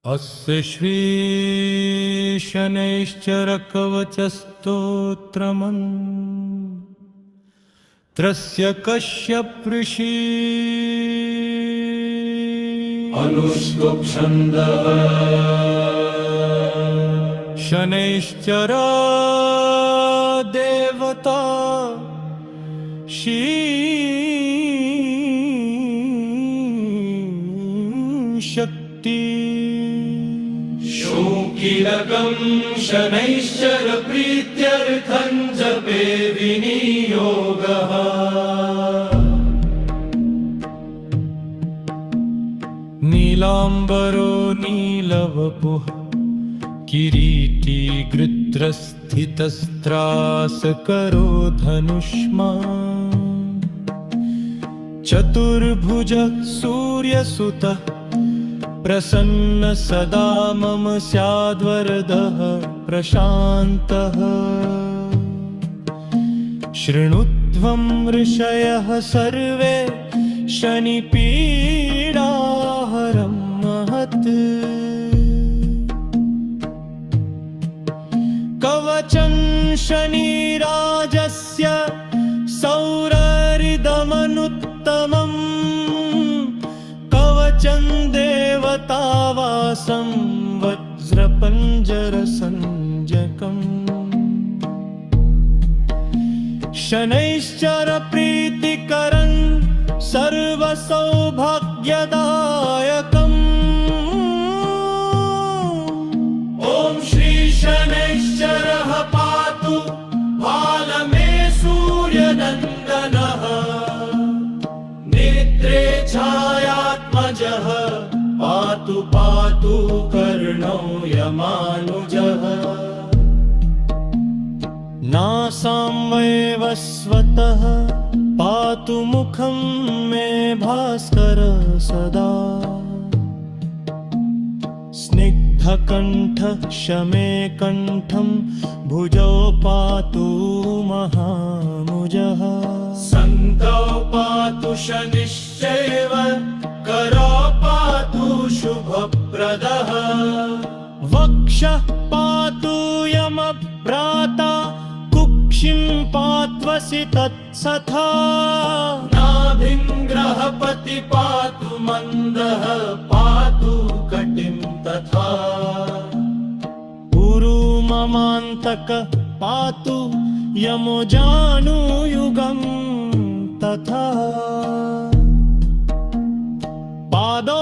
अस्य श्री शनैश्चरकवचस्तोत्रमन्त्रस्य कश्यपऋषि अनुष्टुप् छन्दः शनैश्चर देवता शक्ति शोकिलकं शनैश्चर प्रीत्यर्थं जपे विनियोगः नीलाम्बरो नीलवपुः किरीटी गृत्रस्थितस्त्रासकरो धनुष्मान् चतुर्भुज सूर्यसुतः प्रसन्न सदा मम स्याद्वरदः प्रशान्तः शृणुध्वं ऋषयः सर्वे शनिपीडाहरं महत् कवचं शनिराजस्य सौररिदमनुत्तमम् कवचं देवतावासं वज्रपञ्जरसंज्ञकम् शनैश्चर प्रीतिकरं सर्वसौभाग्यदायकम् ॐ श्री शनैश्चरः पातु बालमे सूर्यनन्दनः नेत्रे छायात्मजः पातु पातु कर्णो यमानुजः नासां वैवस्वतः पातु मुखं मे भास्कर सदा स्निग्धकण्ठः शमे कण्ठं भुजौ पातु महामुजः सन्तौ पातु शनिश्चैव करौ पातु शुभप्रदः वक्षः पातु यमभ्राता कुक्षिं पात्वसि तत्सथा नाभिं ग्रहपति पातु मन्दः पातु कटिं तथा उरु ममान्तक पातु यमो जानुयुगं तथा पादो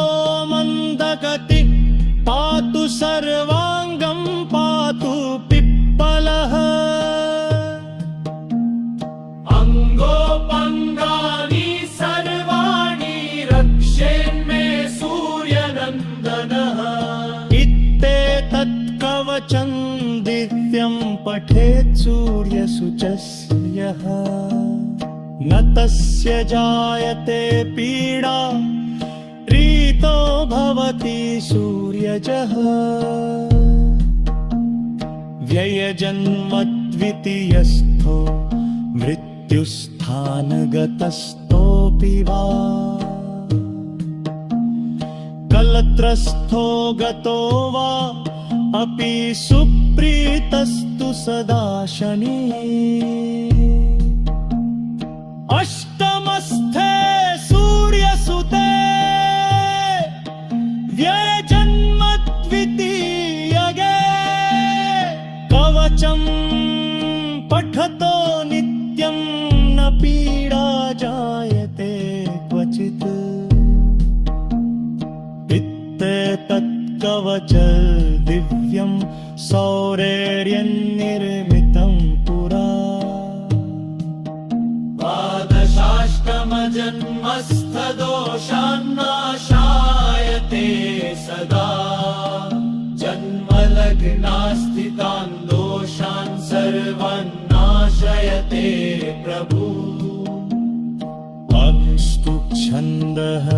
मन्दगति पातु सर्वाङ्गं पातु पिप्पलः अङ्गोपङ्गानि सर्वाणि रक्षेन्मे सूर्यनन्दनः इत्येतत् कवचं दिव्यं पठेत् सूर्यसुचस्यः न तस्य जायते पीडा रीतो भवति सूर्यजः व्ययजन्मद्वितीयस्थो मृत्युस्थानगतस्थोऽपि वा कलत्रस्थो गतो वा अपि सुप्रीतस्तु सदा शनि अष्टमस्थे सूर्यसुते व्ययजन्मद्वितीयगे कवचं पठतो नित्यं न पीडा जायते क्वचित् इत्येतत् कवचं दिव्यं सौरेर्यन्निर्मितं पुरा द्वादशाष्टमजन्मस्थदोषान्नाशायते सदा जन्मलग्नास्थितान् दोषान् सर्वान् नाशयते प्रभु अस्तु छन्दः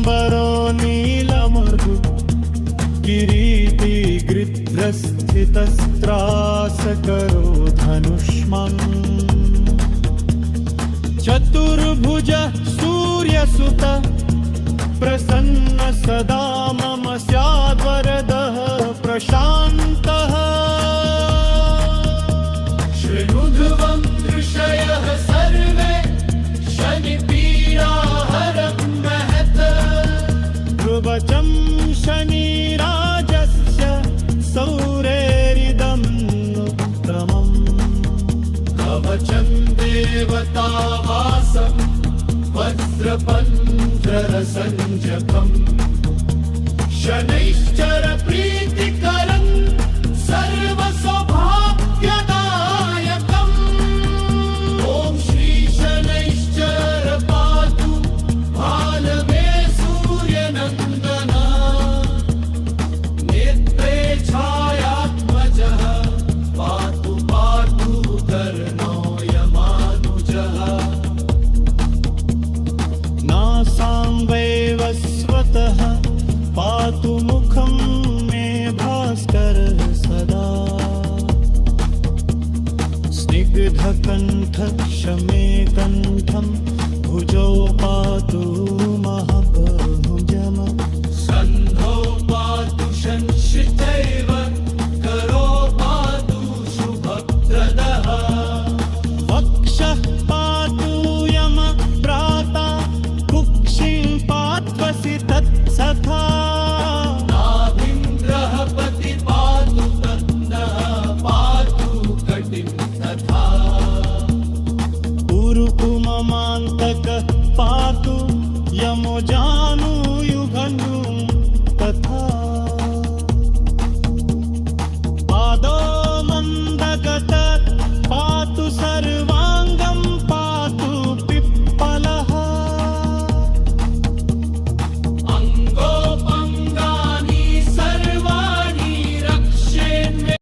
पीताम्बरो नीलमर्दु किरीटी गृध्रस्थितस्त्रासकरो धनुष्मन् चतुर्भुज सूर्यसुत प्रसन्न सदा मम स्याद्वरदः प्रशान्तः शृणुध्वं ऋषयः सर्वे शनिपीडाहरं महत् ध्रुवचं शनिराजस्य सौरेरिदं उत्तमम् कवचं देवतावासं वज्रपञ्जरसञ्जकम् शनैश्चर प्रीतिकरं सर्वसौभाग्यदायकम् ॐ श्री शनैश्चर पातु भालवे सूर्यनन्दना नेत्रे छायात्मजः पातु पातु कर्णो यमानुजः नासां वैवस्वतः पातु मुखं मे भास्कर सदा स्निग्धकण्ठक्षमे कण्ठं भुजौ पातु महाभुजम सन्धौ पातु संश्रितैव करो पातु शुभप्रदः वक्षः पातु यम भ्राता कुक्षिं पात्वसित